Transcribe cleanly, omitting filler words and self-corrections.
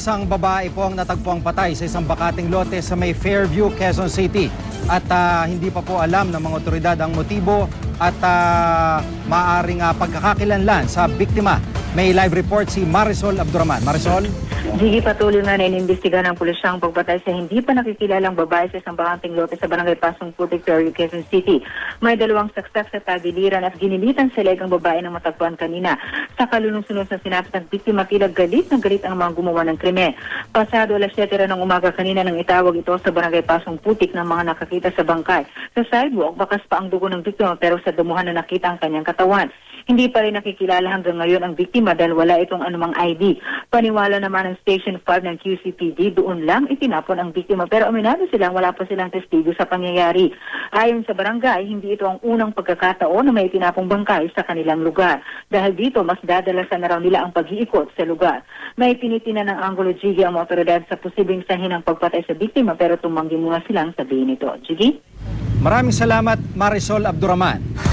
Isang babae po ang natagpuang patay sa isang bakating lote sa may Fairview, Quezon City. At hindi pa po alam ng mga otoridad ang motibo at maaaring pagkakakilanlan sa biktima. May live report si Marisol Abduraman. Marisol? Gigi, patuloy nga na inimbestigahan ng pulisya ang pagpatay sa hindi pa nakikilalang babae sa isang bakanting lote sa barangay Pasong Putik, Fairview, Quezon City. May dalawang saksak sa tagiliran at ginilitan sa leg ang babae ng matagpuan kanina. Sa kalunong-sunod sa sinabi ng biktima, tila galit ng galit ang mga gumawa ng krimen. Pasado alas 7 ng umaga kanina nang itawag ito sa barangay Pasong Putik ng mga nakakita sa bangkay. Sa sidewalk, bakas pa ang dugo ng biktima pero sa dumuhan na nakita ang kanyang katawan. Hindi pa rin nakikilala hanggang ngayon ang biktima dahil wala itong anumang ID. Paniwala naman ng Station 5 ng QCPD, doon lang itinapon ang biktima pero aminado silang wala pa silang testigo sa pangyayari. Ayon sa barangay, hindi ito ang unang pagkakataon na may itinapong bangkay sa kanilang lugar. Dahil dito, mas dadalasan na raw nila ang pag-iikot sa lugar. May tinitina ng Angulo Gigi ang mga otoridad sa posibleng sahin ng pagpatay sa biktima pero tumanggi muna silang sabihin ito. Gigi? Maraming salamat, Marisol Abduraman.